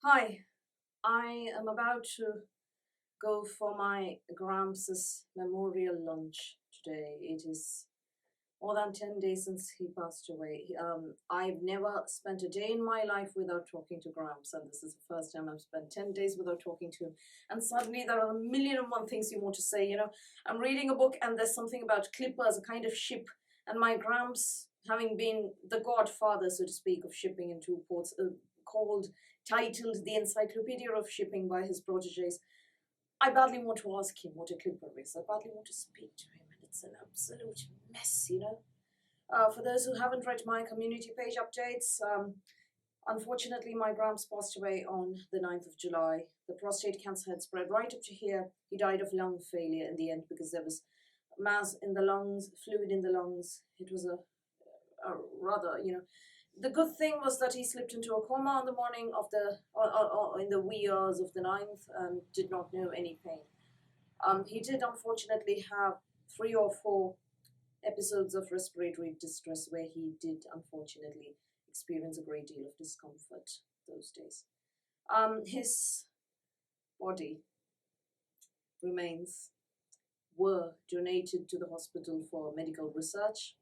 Hi, I am about to go for my Gramps' memorial lunch today. It is more than 10 days since he passed away. I've never spent a day in my life without talking to Gramps, and this is the first time I've spent 10 days without talking to him. And suddenly there are a million and one things you want to say. I'm reading a book and there's something about clippers, a kind of ship, and my Gramps, having been the godfather, so to speak, of shipping in two ports, titled The Encyclopedia of Shipping by his proteges, I badly want to ask him what a clipper is. I badly want to speak to him, and it's an absolute mess. For those who haven't read my community page updates, unfortunately, my Gramps passed away on the 9th of July. The prostate cancer had spread right up to here. He died of lung failure in the end because there was mass in the lungs, fluid in the lungs. It was a rather. The good thing was that he slipped into a coma on the morning of in the wee hours of the 9th and did not know any pain. He did unfortunately have 3 or 4 episodes of respiratory distress where he did unfortunately experience a great deal of discomfort those days. His body remains were donated to the hospital for medical research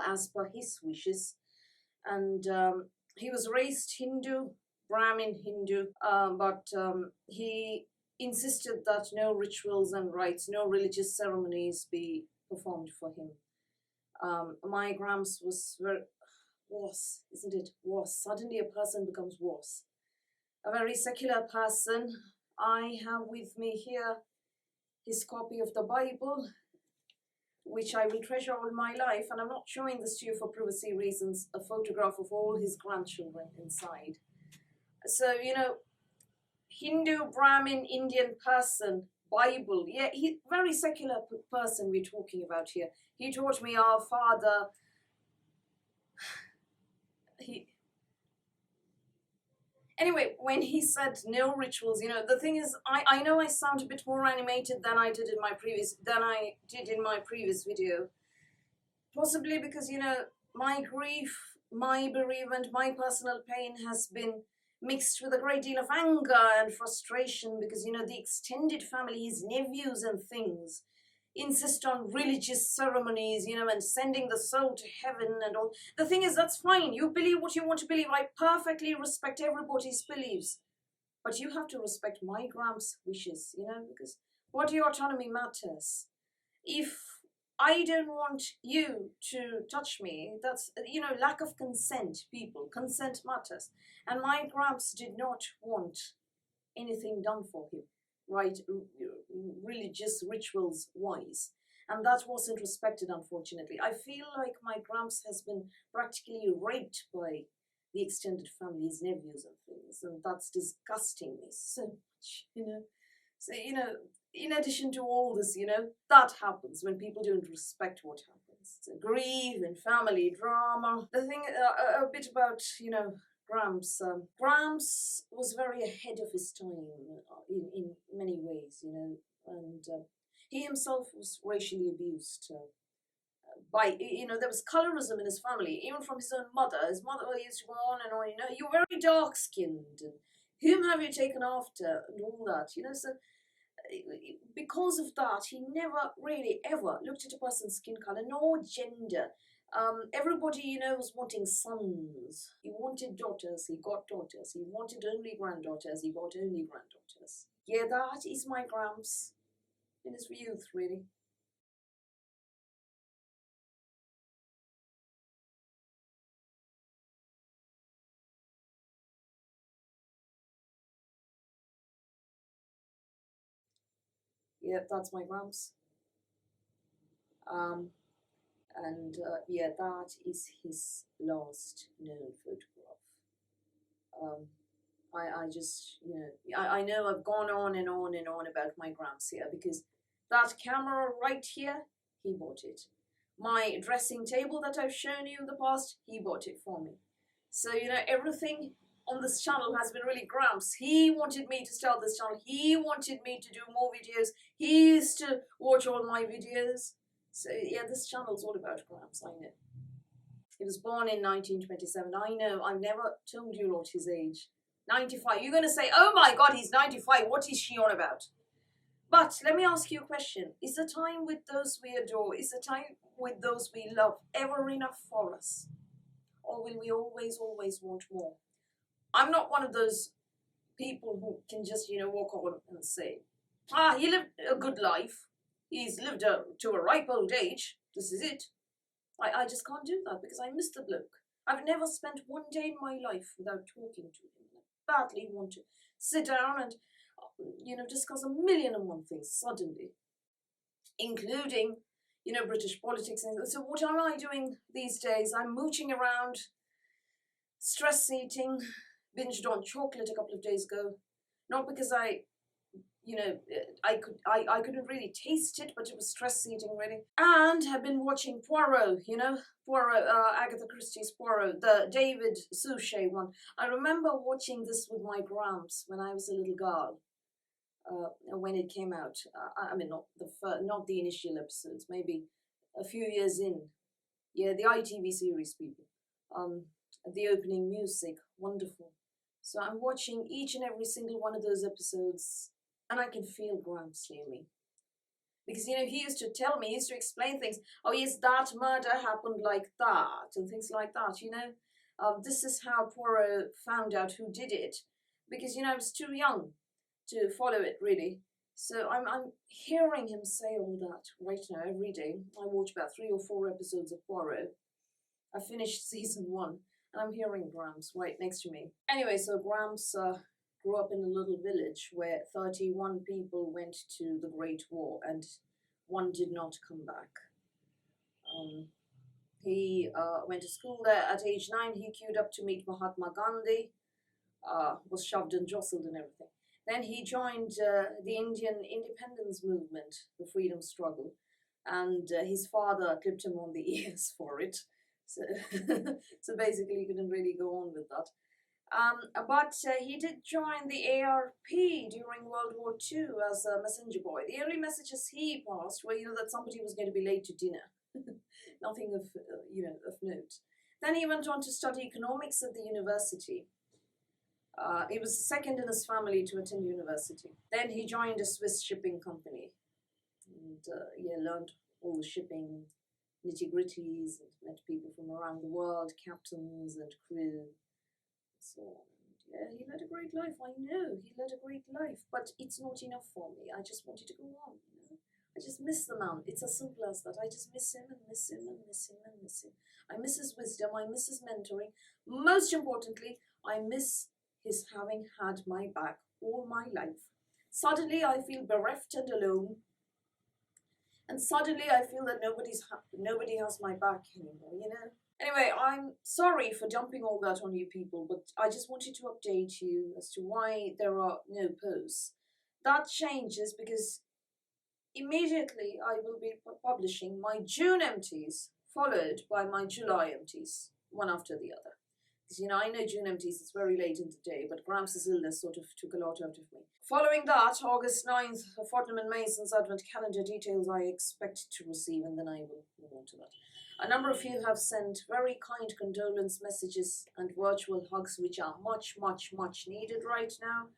as per his wishes, and he was raised Hindu, Brahmin Hindu, but he insisted that no rituals and rites, no religious ceremonies be performed for him. My Gramps was suddenly a person becomes was a very secular person. I have with me here his copy of the Bible, which I will treasure all my life, and I'm not showing this to you for privacy reasons, a photograph of all his grandchildren inside. So, Hindu, Brahmin, Indian person, Bible, yeah, he very secular person we're talking about here. He taught me our Father. Anyway, when he said no rituals, the thing is, I know I sound a bit more animated than I did in my previous video. Possibly because, my grief, my bereavement, my personal pain has been mixed with a great deal of anger and frustration because, the extended family, his nephews and things, insist on religious ceremonies, and sending the soul to heaven and all. The thing is, that's fine. You believe what you want to believe. I perfectly respect everybody's beliefs. But you have to respect my Gramps' wishes, because body autonomy matters. If I don't want you to touch me, that's, lack of consent, people. Consent matters. And my Gramps did not want anything done for him, right? Religious rituals wise. And that wasn't respected, unfortunately. I feel like my Gramps has been practically raped by the extended family's nephews and things, and that's disgusting me so much. So, in addition to all this, that happens when people don't respect what happens. It's a grief and family drama. The thing, a bit about, Gramps. Gramps was very ahead of his time in many ways, and he himself was racially abused. There was colorism in his family, even from his own mother. His mother used to go on and on, you're very dark skinned, and whom have you taken after, and all that, so because of that, he never really ever looked at a person's skin color nor gender. Everybody, was wanting sons. He wanted daughters, he got daughters. He wanted only granddaughters, he got only granddaughters. Yeah, that is my Gramps in his youth, really. Yeah, that's my Gramps. Um, and yeah, that is his last known photograph. Um, I just, I know I've gone on and on and on about my Gramps here because that camera right here, he bought it. My dressing table that I've shown you in the past, he bought it for me. So, everything on this channel has been really Gramps. He wanted me to start this channel. He wanted me to do more videos. He used to watch all my videos. So, yeah, this channel's all about Gramps, I know. He was born in 1927. I know, I've never told you lot his age. 95. You're going to say, oh my God, he's 95. What is she on about? But let me ask you a question. Is the time with those we adore, is the time with those we love ever enough for us? Or will we always, always want more? I'm not one of those people who can just, walk on and say, he lived a good life. He's lived to a ripe old age. This is it. I just can't do that because I miss the bloke. I've never spent one day in my life without talking to him. I badly want to sit down and, discuss a million and one things suddenly, including, British politics. So what am I doing these days? I'm mooching around, stress eating, binged on chocolate a couple of days ago. Not because I couldn't really taste it, but it was stress eating really. And I've been watching Poirot, Poirot, Agatha Christie's Poirot, the David Suchet one. I remember watching this with my Gramps when I was a little girl, when it came out. I mean, not the initial episodes, maybe a few years in. Yeah, the ITV series people. The opening music, wonderful. So I'm watching each and every single one of those episodes, and I can feel Gramps near me. Because, he used to tell me, he used to explain things. Oh, yes, that murder happened like that, and things like that, This is how Poirot found out who did it. Because, I was too young to follow it, really. So I'm hearing him say all that right now, every day. I watch about 3 or 4 episodes of Poirot. I finished season 1. And I'm hearing Gramps right next to me. Anyway, so Gramps grew up in a little village where 31 people went to the Great War and 1 did not come back. He went to school there at age 9. He queued up to meet Mahatma Gandhi, was shoved and jostled and everything. Then he joined the Indian independence movement, the freedom struggle, and his father clipped him on the ears for it. So, so basically, he couldn't really go on with that. But he did join the ARP during World War II as a messenger boy. The only messages he passed were, that somebody was going to be late to dinner. Nothing of, of note. Then he went on to study economics at the university. He was the second in his family to attend university. Then he joined a Swiss shipping company and learned all the shipping nitty-gritties and met people from around the world, captains and crew, and so on. Yeah, he led a great life. I know he led a great life, but it's not enough for me. I just wanted to go on. I just miss the man. It's as simple as that. I just miss him and miss him and miss him and miss him. I miss his wisdom. I miss his mentoring. Most importantly, I miss his having had my back all my life. Suddenly, I feel bereft and alone. And suddenly I feel that nobody has my back anymore, Anyway, I'm sorry for dumping all that on you people, but I just wanted to update you as to why there are no posts. That changes because immediately I will be publishing my June empties, followed by my July empties, one after the other. Because, I know June empties, it's very late in the day, but Gramps' illness sort of took a lot out of me. Following that, August 9th, Fortnum and Mason's Advent Calendar details I expect to receive, and then I will move on to that. A number of you have sent very kind condolence messages and virtual hugs, which are much, much, much needed right now.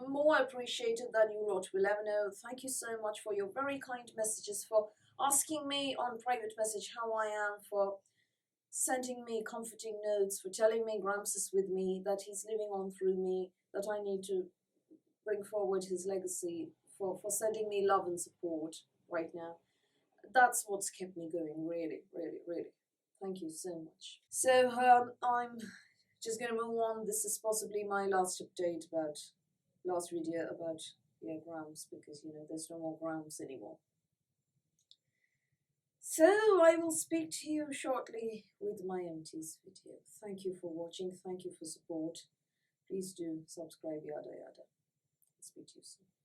More appreciated than you lot will ever know. Thank you so much for your very kind messages, for asking me on private message how I am, for sending me comforting notes, for telling me Gramps is with me, that he's living on through me, that I need to bring forward his legacy, for sending me love and support right now. That's what's kept me going, really, really, really. Thank you so much. So I'm just going to move on. This is possibly my last update about, last video about Gramps, because, there's no more Gramps anymore. So I will speak to you shortly with my empties video. Thank you for watching. Thank you for support. Please do subscribe, yada yada. Speak to you soon.